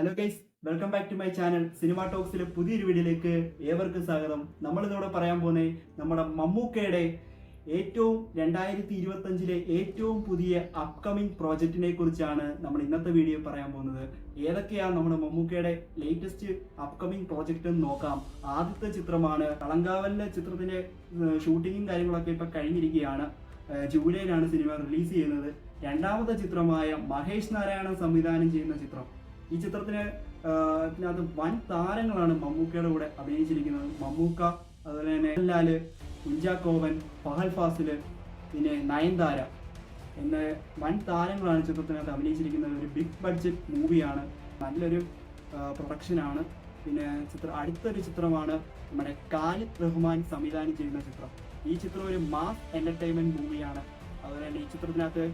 Hello guys, welcome back to my channel cinema ടോക്സിലെ പുതിയൊരു വീഡിയോയിലേക്ക് ഏവർക്കും സ്വാഗതം. നമ്മളിതോടെ പറയാൻ പോകുന്നത് നമ്മുടെ മമ്മൂക്കയുടെ ഏറ്റവും 2025 ഏറ്റവും പുതിയ അപ്കമിങ് പ്രോജക്റ്റിനെ കുറിച്ചാണ് നമ്മൾ ഇന്നത്തെ വീഡിയോ പറയാൻ പോകുന്നത്. ഏതൊക്കെയാണ് നമ്മുടെ മമ്മൂക്കയുടെ ലേറ്റസ്റ്റ് അപ്കമിങ് പ്രോജക്റ്റ് എന്ന് നോക്കാം. ആദ്യത്തെ ചിത്രമാണ് കളങ്കാവലിലെ ചിത്രത്തിന്റെ ഷൂട്ടിങ്ങും കാര്യങ്ങളൊക്കെ ഇപ്പൊ കഴിഞ്ഞിരിക്കുകയാണ്. ജൂലൈയിലാണ് സിനിമ റിലീസ് ചെയ്യുന്നത്. രണ്ടാമത്തെ ചിത്രമായ മഹേഷ് നാരായണൻ സംവിധാനം ചെയ്യുന്ന ചിത്രം. ഈ ചിത്രത്തിനകത്ത് വൻ താരങ്ങളാണ് മമ്മൂക്കയുടെ കൂടെ അഭിനയിച്ചിരിക്കുന്നത്. മമ്മൂക്ക, അതുപോലെ തന്നെ മോഹൻലാല്, കുഞ്ചാക്കോവൻ, ഫഹദ് ഫാസില്, പിന്നെ നയൻതാര എന്ന വൻ താരങ്ങളാണ് ചിത്രത്തിനകത്ത് അഭിനയിച്ചിരിക്കുന്നത്. ഒരു ബിഗ് ബഡ്ജറ്റ് മൂവിയാണ്, നല്ലൊരു പ്രൊഡക്ഷനാണ്. പിന്നെ അടുത്തൊരു ചിത്രമാണ് നമ്മുടെ ഖാലിദ് റഹ്മാൻ സംവിധാനം ചെയ്യുന്ന ചിത്രം. ഈ ചിത്രം ഒരു മാസ് എന്റർടൈൻമെന്റ് മൂവിയാണ്. അതുപോലെ തന്നെ ഈ ചിത്രത്തിനകത്ത്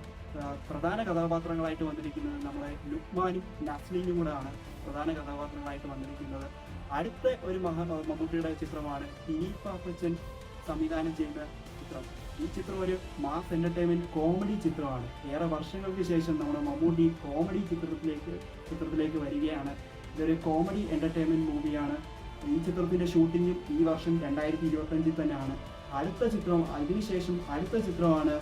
പ്രധാന കഥാപാത്രങ്ങളായിട്ട് വന്നിരിക്കുന്നത് നമ്മുടെ ലുക്മാനും നസ്ലീനും കൂടെയാണ് പ്രധാന കഥാപാത്രങ്ങളായിട്ട് വന്നിരിക്കുന്നത്. അടുത്ത ഒരു മമ്മൂട്ടിയുടെ ചിത്രമാണ് ദിലീപ് പാപ്പച്ചൻ സംവിധാനം ചെയ്യുന്ന ചിത്രം. ഈ ചിത്രം ഒരു മാസ് എന്റർടൈൻമെന്റ് കോമഡി ചിത്രമാണ്. ഏറെ വർഷങ്ങൾക്ക് ശേഷം നമ്മുടെ മമ്മൂട്ടി കോമഡി ചിത്രത്തിലേക്ക് വരികയാണ്. ഇതൊരു കോമഡി എന്റർടൈൻമെന്റ് മൂവിയാണ്. ഈ ചിത്രത്തിന്റെ ഷൂട്ടിങ്ങും ഈ വർഷം 2025 തന്നെയാണ്. അതിനുശേഷം അടുത്ത ചിത്രമാണ്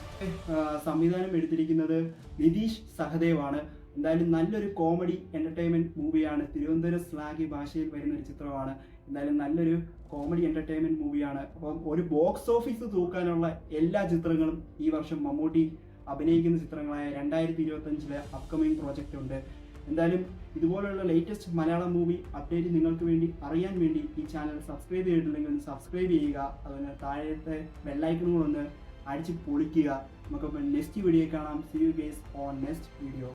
സംവിധാനം എടുത്തിരിക്കുന്നത് നിതീഷ് സഹദേവ് ആണ്. എന്തായാലും നല്ലൊരു കോമഡി എന്റർടൈൻമെന്റ് മൂവിയാണ്. തിരുവനന്തപുരം സ്ലാഗി ഭാഷയിൽ വരുന്ന ഒരു ചിത്രമാണ്. എന്തായാലും നല്ലൊരു കോമഡി എന്റർടൈൻമെന്റ് മൂവിയാണ്. അപ്പം ഒരു ബോക്സ് ഓഫീസ് തൂക്കാനുള്ള എല്ലാ ചിത്രങ്ങളും ഈ വർഷം മമ്മൂട്ടി അഭിനയിക്കുന്ന ചിത്രങ്ങളായ 2025 അപ്കമിങ് പ്രോജക്റ്റ് ഉണ്ട്. എന്തായാലും ഇതുപോലുള്ള ലേറ്റസ്റ്റ് മലയാളം മൂവി അപ്ഡേറ്റ് നിങ്ങൾക്ക് വേണ്ടി അറിയാൻ വേണ്ടി ഈ ചാനൽ സബ്സ്ക്രൈബ് ചെയ്തിട്ടില്ലെങ്കിൽ ഒന്ന് സബ്സ്ക്രൈബ് ചെയ്യുക. അതുപോലെ താഴത്തെ ബെല്ലൈക്കണുകൾ ഒന്ന് അടിച്ച് പൊളിക്കുക. നമുക്ക് നെക്സ്റ്റ് വീഡിയോ കാണാം. See you guys on next video.